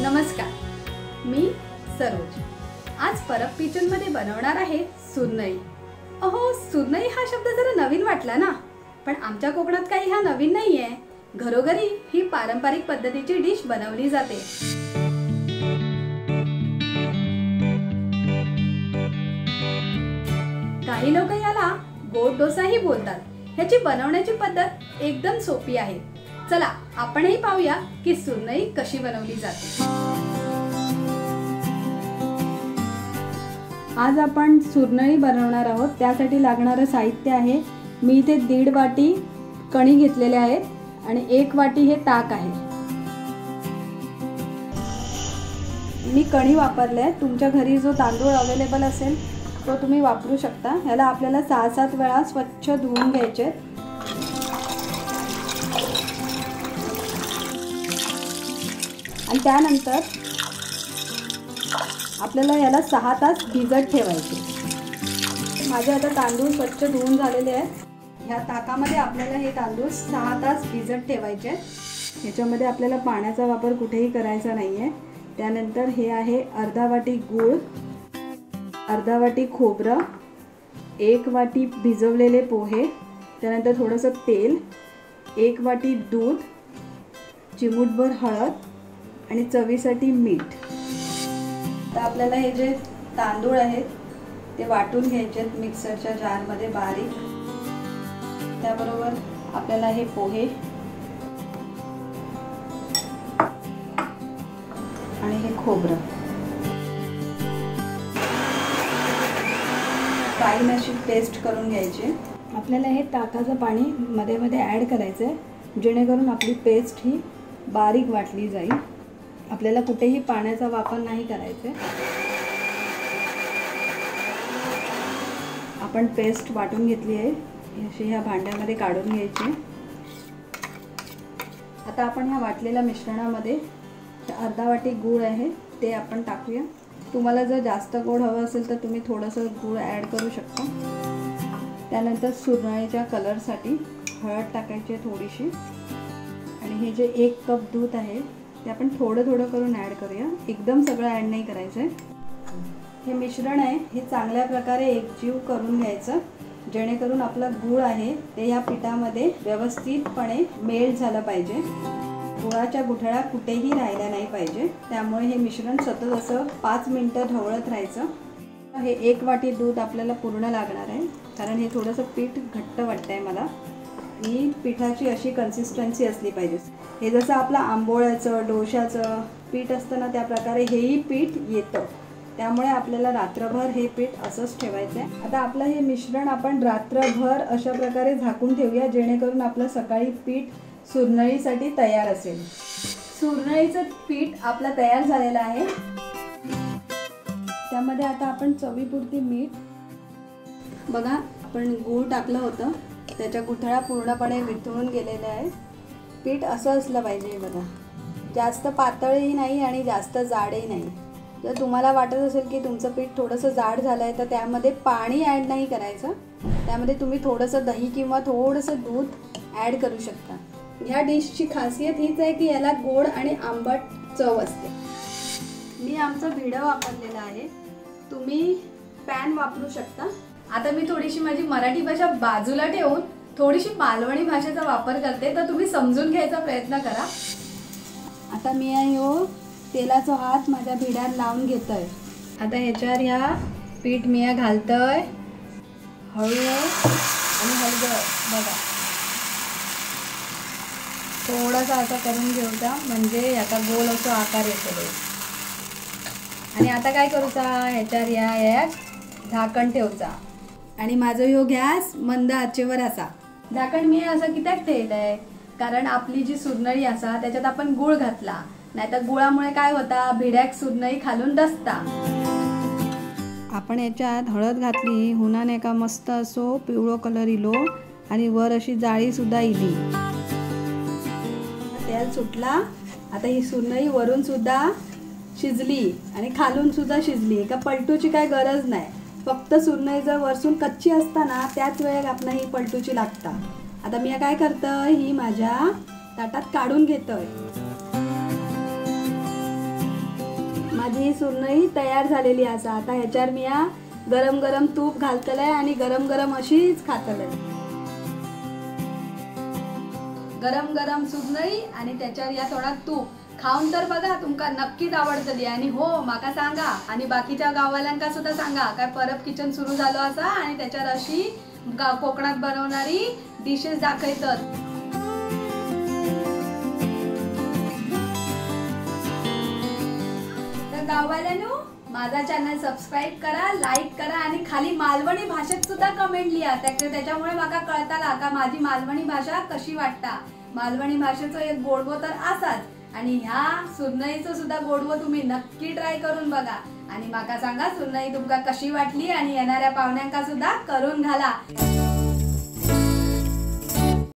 नमस्कार, मी सरोज। आज परब किचन मध्ये बनवणार आहे सुरनई। अहो, सुरनई हा शब्द जरा नवीन वाटला ना, पण आमच्या कोकणात काही हा नवीन नाहीये। घरोघरी ही पारंपरिक पद्धतीची डिश बनवली जाते। काही लोक याला गोड डोसाही बोलतात। ह्याची बनवण्याची पद्धत एकदम सोपी आहे। चला आपणही पाहूया की सुरनई कशी बनवली जाते। आज आपण सुरनई बनवणार आहोत। त्यासाठी लागणारे साहित्य आहे, मी इथे 1.5 वाटी कणी घेतलेले आहेत आणि 1 वाटी हे ताक आहे। मी कणी वापरले। तुमच्या घरी जो तांदूळ अवेलेबल असेल तो तुम्ही वापरू शकता। ह्याला आपल्याला 6-7 वेळा स्वच्छ धुवून घ्यायचे आणि त्यानंतर आपल्याला याला 6 तास भिजत ठेवायचे। माझे आता तांदूळ स्वच्छ धुवून झालेले आहेत। ह्या ताकामध्ये आपल्याला हे तांदूळ 6 तास भिजत ठेवायचे। ह्याच्यामध्ये आपल्याला पाण्याचा वापर कुठेही करायचा नाहीये। त्यानंतर हे आहे अर्धा वाटी गूळ, अर्धा वाटी खोबरं, 1 वाटी भिजवलेले पोहे, त्यानंतर थोडंसं तेल, 1 वाटी दूध, चिमूटभर हळद आणि चवीसाठी मीठ। तर आपल्याला हे जे तांदूळ आहेत ते वाटून घ्यायचे आहेत मिक्सरच्या जारमध्ये बारीक। त्याबरोबर आपल्याला हे पोहे आणि हे खोबरं फाईन अशी पेस्ट करून घ्यायची। आपल्याला हे ताकाचं पाणी मध्ये मध्ये ॲड करायचं आहे, जेणेकरून आपली पेस्ट ही बारीक वाटली जाईल। आपल्याला कुठेही पाण्याचा वापर नाही करायचा। आपण पेस्ट वाटून घेतली आहे, अशी ह्या भांड्यामध्ये काढून घ्यायची। आता आपण ह्या वाटलेल्या मिश्रणामध्ये अर्धा वाटी गूळ आहे ते आपण टाकूया। तुम्हाला जर जास्त गोड हवं असेल तर तुम्ही थोडंसं गूळ ॲड करू शकता। त्यानंतर सुरनईच्या कलरसाठी हळद टाकायची थोडीशी आणि हे जे 1 कप दूध आहे ते आपण थोडं थोडं करून ॲड करूया, एकदम सगळं ॲड नाही करायचं आहे। हे मिश्रण आहे हे चांगल्या प्रकारे एकजीव करून घ्यायचं, जेणेकरून आपला गूळ आहे ते या पिठामध्ये व्यवस्थितपणे मेल्ट झालं पाहिजे। गुळाच्या गुठळ्या कुठेही राहिल्या नाही पाहिजे। त्यामुळे हे मिश्रण सतत असं 5 मिनिटं ढवळत राहायचं। हे 1 वाटी दूध आपल्याला पूर्ण लागणार आहे, कारण हे थोडंसं पीठ घट्ट वाटतंय मला। ही पिठाची अशी कन्सिस्टन्सी असली पाहिजे। हे जसं आपलं आंबोळ्याचं डोशाचं पीठ असतं ना, त्या प्रकारे हेही पीठ येतं। त्यामुळे आपल्याला रात्रभर हे पीठ असंच ठेवायचं आहे। आता आपलं हे मिश्रण आपण रात्रभर अशा प्रकारे झाकून ठेवूया, जेणेकरून आपलं सकाळी पीठ सुरनईसाठी तयार असेल। सुरनईचं पीठ आपलं तयार झालेलं आहे। त्यामध्ये आता आपण चवीपुरती मीठ, बघा आपण गूळ टाकलं होतं त्याच्या गुठळ्या पूर्णपणे वितळून गेलेल्या आहेत। पीठ असं असलं पाहिजे बघा, जास्त पातळही नाही आणि जास्त जाडही नाही। जर तुम्हाला वाटत असेल की तुमचं पीठ थोडंसं जाड झालं आहे तर त्यामध्ये पाणी ॲड नाही करायचं, त्यामध्ये तुम्ही थोडंसं दही किंवा थोडंसं दूध ॲड करू शकता। ह्या डिशची खासियत हीच आहे की याला गोड आणि आंबट चव असते। मी आमचं भिडं वापरलेलं आहे, तुम्ही पॅन वापरू शकता। आता मी थोडीशी माझी मराठी भाषा बाजूला ठेवून थोडीशी मालवणी भाषेचा वापर करते, तर तुम्ही समजून घ्यायचा प्रयत्न करा। आता मी ह्यो तेलाचा हात माझ्या भिड्यात लावून घेतोय। आता ह्याच्यावर ह्या पीठ मी घालतोय हळू आणि हलगं, बघा थोडासा असा करून घेऊचा, म्हणजे याचा गोल असा आकार येतो। आणि आता काय करूचा, ह्याच्यावर या झाकण ठेवचा आणि माझं ह्यो गॅस मंद आचेवर असा। झाकण मी असं कित्याक ठेवलंय, कारण आपली जी सुरनई असा त्याच्यात आपण गूळ घातला, नाहीतर गुळामुळे काय होता, भिड्याक सुरनई खालून दसता। आपण याच्यात हळद घातली, हुनान एका मस्त असो पिवळो कलर इलो आणि वर अशी जाळी सुद्धा इली। तेल सुटला। आता ही सुरनई वरून सुद्धा शिजली आणि खालून सुद्धा शिजली। एका पलटूची काय गरज नाही, फक्त सुरनई जर वरसून कच्ची असताना त्याच वेळेला आपण ही पलटूची लागता। आता मी काय करतोय, ही माझ्या ताटात काढून घेतोय। माझी ही सुरनई तयार झालेली असा. आता ह्याच्यावर मी गरम गरम तूप घालतलंय आणि गरम गरम अशीच खातलंय. गरम गरम सुरनई आणि त्याच्यावर या थोडा तूप खाऊन तर बघा, तुमका नक्कीच आवडतली. आणि हो माका सांगा आणि बाकीच्या गाववाल्यांका सुद्धा सांगा काय परब किचन सुरू झालो असा आणि त्याच्यावर अशी कोकणात बनवणारी डिशेस दाखवतात. तर गाववाल्यांनो, माझा चॅनल सबस्क्राईब करा, लाईक करा आणि खाली मालवणी भाषेत सुद्धा कमेंट लिहा. त्याच्यामुळे माका कळताला का माझी मालवणी भाषा कशी वाटता. मालवणी भाषेचं एक गोडवो तर असाच आणि ह्या सुरनईचं सुद्धा गोडवो तुम्ही नक्की ट्राय करून बघा आणि माका सांगा सुरनई तुमका कशी वाटली आणि येणाऱ्या पाहुण्यांका सुद्धा करून घाला.